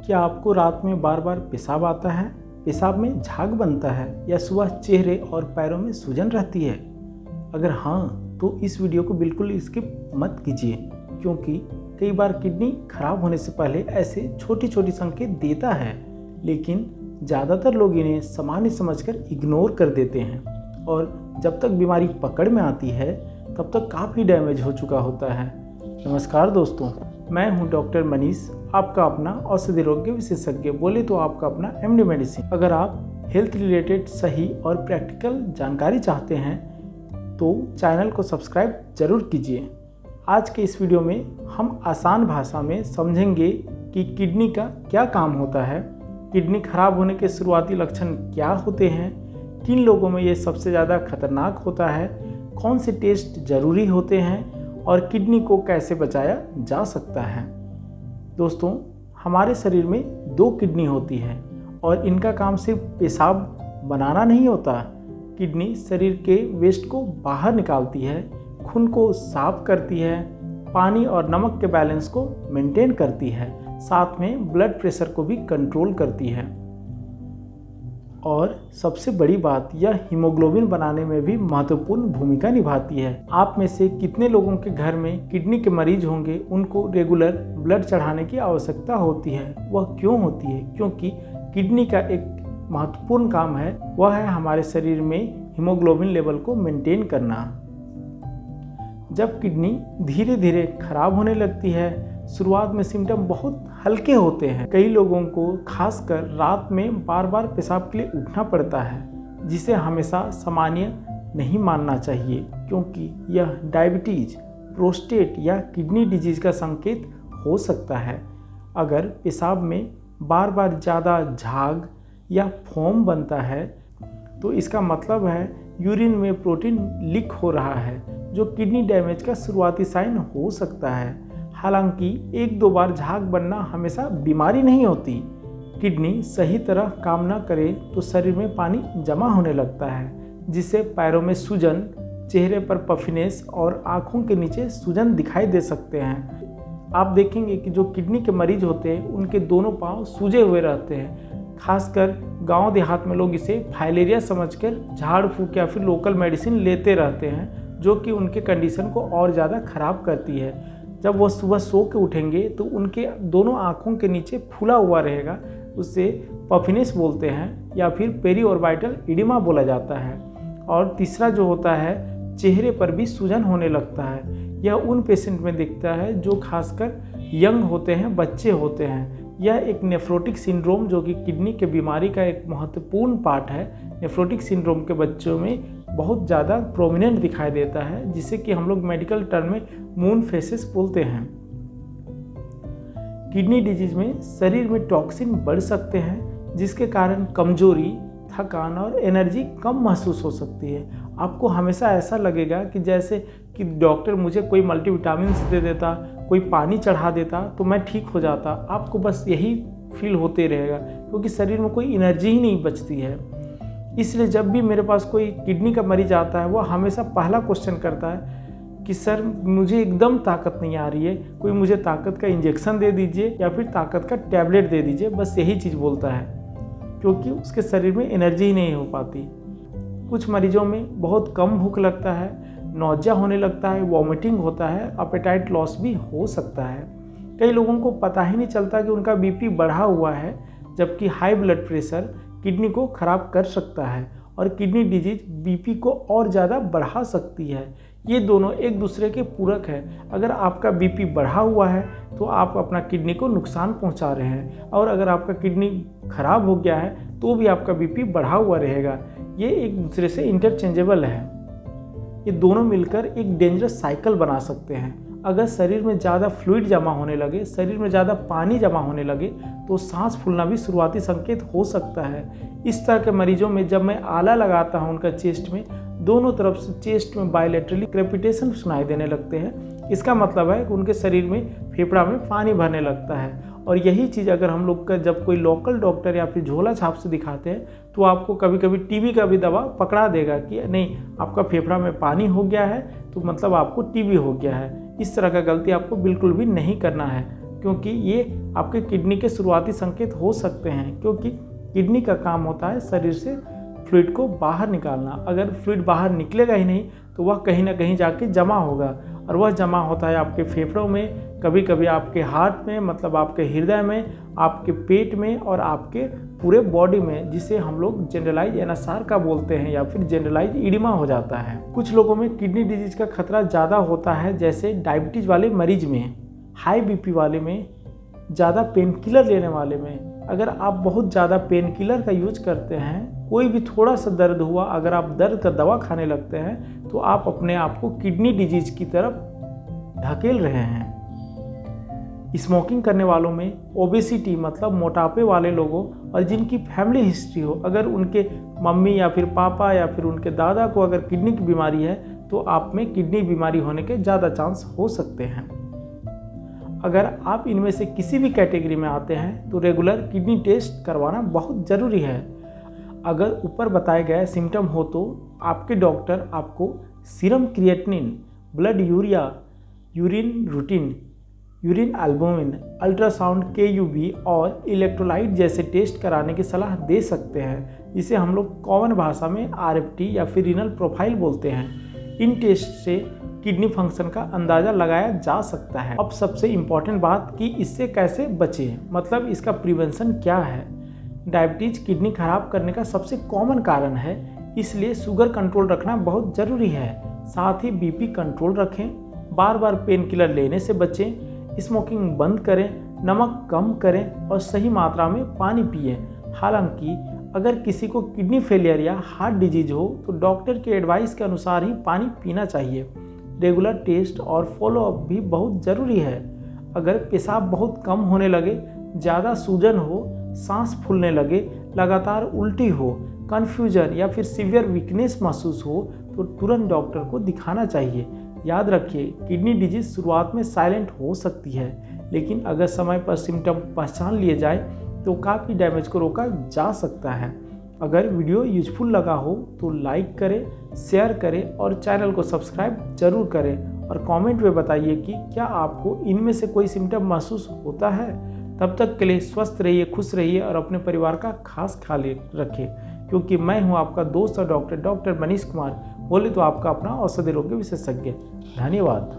क्या आपको रात में बार बार पेशाब आता है, पेशाब में झाग बनता है या सुबह चेहरे और पैरों में सूजन रहती है? अगर हाँ, तो इस वीडियो को बिल्कुल स्किप मत कीजिए, क्योंकि कई बार किडनी खराब होने से पहले ऐसे छोटी छोटी संकेत देता है, लेकिन ज़्यादातर लोग इन्हें सामान्य समझकर इग्नोर कर देते हैं और जब तक बीमारी पकड़ में आती है तब तक काफ़ी डैमेज हो चुका होता है। नमस्कार दोस्तों, मैं हूं डॉक्टर मनीष, आपका अपना औषधि रोग विशेषज्ञ, बोले तो आपका अपना एमडी मेडिसिन। अगर आप हेल्थ रिलेटेड सही और प्रैक्टिकल जानकारी चाहते हैं तो चैनल को सब्सक्राइब जरूर कीजिए। आज के इस वीडियो में हम आसान भाषा में समझेंगे कि किडनी का क्या काम होता है, किडनी खराब होने के शुरुआती लक्षण क्या होते हैं, किन लोगों में ये सबसे ज़्यादा खतरनाक होता है, कौन से टेस्ट ज़रूरी होते हैं और किडनी को कैसे बचाया जा सकता है। दोस्तों, हमारे शरीर में 2 किडनी होती है और इनका काम सिर्फ पेशाब बनाना नहीं होता। किडनी शरीर के वेस्ट को बाहर निकालती है, खून को साफ करती है, पानी और नमक के बैलेंस को मेंटेन करती है, साथ में ब्लड प्रेशर को भी कंट्रोल करती है और सबसे बड़ी बात, यह हीमोग्लोबिन बनाने में भी महत्वपूर्ण भूमिका निभाती है। आप में से कितने लोगों के घर में किडनी के मरीज होंगे उनको रेगुलर ब्लड चढ़ाने की आवश्यकता होती है? वह क्यों होती है? क्योंकि किडनी का एक महत्वपूर्ण काम है, वह है हमारे शरीर में हीमोग्लोबिन लेवल को मेंटेन करना। जब किडनी धीरे धीरे खराब होने लगती है, शुरुआत में सिम्टम बहुत हल्के होते हैं। कई लोगों को खासकर रात में बार बार पेशाब के लिए उठना पड़ता है, जिसे हमेशा सामान्य नहीं मानना चाहिए, क्योंकि यह डायबिटीज, प्रोस्टेट या किडनी डिजीज का संकेत हो सकता है। अगर पेशाब में बार बार ज़्यादा झाग या फोम बनता है तो इसका मतलब है यूरिन में प्रोटीन लीक हो रहा है, जो किडनी डैमेज का शुरुआती साइन हो सकता है। हालांकि 1-2 बार झाग बनना हमेशा बीमारी नहीं होती। किडनी सही तरह काम न करे तो शरीर में पानी जमा होने लगता है, जिससे पैरों में सूजन, चेहरे पर पफिनेस और आँखों के नीचे सूजन दिखाई दे सकते हैं। आप देखेंगे कि जो किडनी के मरीज होते हैं उनके दोनों पाँव सूजे हुए रहते हैं। खासकर गांव देहात में लोग इसे फाइलेरिया समझकर झाड़ फूंक या फिर लोकल मेडिसिन लेते रहते हैं, जो कि उनके कंडीशन को और ज़्यादा खराब करती है। जब वो सुबह सो के उठेंगे तो उनके दोनों आँखों के नीचे फूला हुआ रहेगा, उसे पफिनेस बोलते हैं या फिर पेरीऑर्बिटल इडिमा बोला जाता है। और तीसरा जो होता है, चेहरे पर भी सूजन होने लगता है। यह उन पेशेंट में दिखता है जो खासकर यंग होते हैं, बच्चे होते हैं। यह एक नेफ्रोटिक सिंड्रोम, जो कि किडनी के बीमारी का एक महत्वपूर्ण पार्ट है, नेफ्रोटिक सिंड्रोम के बच्चों में बहुत ज़्यादा प्रोमिनेंट दिखाई देता है, जिसे कि हम लोग मेडिकल टर्म में मून फेसेस बोलते हैं। किडनी डिजीज में शरीर में टॉक्सिन बढ़ सकते हैं, जिसके कारण कमजोरी, थकान और एनर्जी कम महसूस हो सकती है। आपको हमेशा ऐसा लगेगा कि जैसे कि डॉक्टर मुझे कोई मल्टीविटामिन दे देता, कोई पानी चढ़ा देता तो मैं ठीक हो जाता। आपको बस यही फील होते रहेगा, क्योंकि शरीर में कोई एनर्जी ही नहीं बचती है। इसलिए जब भी मेरे पास कोई किडनी का मरीज आता है, वो हमेशा पहला क्वेश्चन करता है कि सर मुझे एकदम ताकत नहीं आ रही है, कोई मुझे ताकत का इंजेक्शन दे दीजिए या फिर ताकत का टैबलेट दे दीजिए, बस यही चीज़ बोलता है, क्योंकि उसके शरीर में एनर्जी ही नहीं हो पाती। कुछ मरीजों में बहुत कम भूख लगता है, नौजिया होने लगता है, वॉमिटिंग होता है, एपेटाइट लॉस भी हो सकता है। कई लोगों को पता ही नहीं चलता कि उनका बीपी बढ़ा हुआ है, जबकि हाई ब्लड प्रेशर किडनी को खराब कर सकता है और किडनी डिजीज बीपी को और ज़्यादा बढ़ा सकती है। ये दोनों एक दूसरे के पूरक है। अगर आपका बीपी बढ़ा हुआ है तो आप अपना किडनी को नुकसान पहुंचा रहे हैं, और अगर आपका किडनी खराब हो गया है तो भी आपका बीपी बढ़ा हुआ रहेगा। ये एक दूसरे से इंटरचेंजेबल है। ये दोनों मिलकर एक डेंजरस साइकिल बना सकते हैं। अगर शरीर में ज़्यादा फ्लूइड जमा होने लगे, शरीर में ज़्यादा पानी जमा होने लगे, तो सांस फूलना भी शुरुआती संकेत हो सकता है। इस तरह के मरीजों में जब मैं आला लगाता हूं उनका चेस्ट में, दोनों तरफ से चेस्ट में बायलैटरली क्रेपिटेशन सुनाई देने लगते हैं। इसका मतलब है कि उनके शरीर में फेफड़ा में पानी भरने लगता है। और यही चीज़ अगर हम लोग का जब कोई लोकल डॉक्टर या फिर झोला छाप से दिखाते हैं तो आपको कभी कभी टीबी का भी दवा पकड़ा देगा कि नहीं, आपका फेफड़ा में पानी हो गया है तो मतलब आपको टीबी हो गया है। इस तरह का गलती आपको बिल्कुल भी नहीं करना है। क्योंकि ये आपके किडनी के शुरुआती संकेत हो सकते हैं, क्योंकि किडनी का काम होता है शरीर से फ्लूइड को बाहर निकालना। अगर फ्लूइड बाहर निकलेगा ही नहीं तो वह कहीं ना कहीं जाके जमा होगा, और वह जमा होता है आपके फेफड़ों में, कभी कभी आपके हार्ट में, मतलब आपके हृदय में, आपके पेट में और आपके पूरे बॉडी में, जिसे हम लोग जनरलाइज एनएसआर का बोलते हैं या फिर जनरलाइज इडिमा हो जाता है। कुछ लोगों में किडनी डिजीज का खतरा ज़्यादा होता है, जैसे डायबिटीज वाले मरीज में, हाई बीपी वाले में, ज़्यादा पेन किलर लेने वाले में। अगर आप बहुत ज़्यादा पेन किलर का यूज करते हैं, कोई भी थोड़ा सा दर्द हुआ, अगर आप दर्द का दवा खाने लगते हैं तो आप अपने आप को किडनी डिजीज की तरफ ढकेल रहे हैं। स्मोकिंग करने वालों में, ओबेसिटी मतलब मोटापे वाले लोगों और जिनकी फैमिली हिस्ट्री हो, अगर उनके मम्मी या फिर पापा या फिर उनके दादा को अगर किडनी की बीमारी है तो आप में किडनी बीमारी होने के ज़्यादा चांस हो सकते हैं। अगर आप इनमें से किसी भी कैटेगरी में आते हैं तो रेगुलर किडनी टेस्ट करवाना बहुत ज़रूरी है। अगर ऊपर बताए गए सिम्टम हो तो आपके डॉक्टर आपको serum creatinine, blood urea, urine routine, urine albumin, ultrasound KUB और इलेक्ट्रोलाइट जैसे टेस्ट कराने की सलाह दे सकते हैं, जिसे हम लोग कॉमन भाषा में RFT या फिर रीनल प्रोफाइल बोलते हैं। इन टेस्ट से किडनी फंक्शन का अंदाज़ा लगाया जा सकता है। अब सबसे इम्पॉर्टेंट बात कि इससे कैसे बचें, मतलब इसका प्रिवेंशन क्या है। डायबिटीज किडनी खराब करने का सबसे कॉमन कारण है, इसलिए शुगर कंट्रोल रखना बहुत ज़रूरी है। साथ ही BP कंट्रोल रखें, बार बार पेन किलर लेने से बचें, स्मोकिंग बंद करें, नमक कम करें और सही मात्रा में पानी पिएं। हालांकि अगर किसी को किडनी फेलियर या हार्ट डिजीज हो तो डॉक्टर के एडवाइस के अनुसार ही पानी पीना चाहिए। रेगुलर टेस्ट और फॉलोअप भी बहुत ज़रूरी है। अगर पेशाब बहुत कम होने लगे, ज़्यादा सूजन हो, सांस फूलने लगे, लगातार उल्टी हो, कन्फ्यूजन या फिर सीवियर वीकनेस महसूस हो तो तुरंत डॉक्टर को दिखाना चाहिए। याद रखिए, किडनी डिजीज शुरुआत में साइलेंट हो सकती है, लेकिन अगर समय पर सिम्टम पहचान लिए जाए तो काफ़ी डैमेज को रोका जा सकता है। अगर वीडियो यूजफुल लगा हो तो लाइक करें, शेयर करें और चैनल को सब्सक्राइब जरूर करें, और कमेंट में बताइए कि क्या आपको इनमें से कोई सिम्टम महसूस होता है। तब तक के लिए स्वस्थ रहिए, खुश रहिए और अपने परिवार का खास ख्याल रखें, क्योंकि मैं हूं आपका दोस्त और डॉक्टर मनीष कुमार, बोले तो आपका अपना औषधि रोग विशेषज्ञ। धन्यवाद।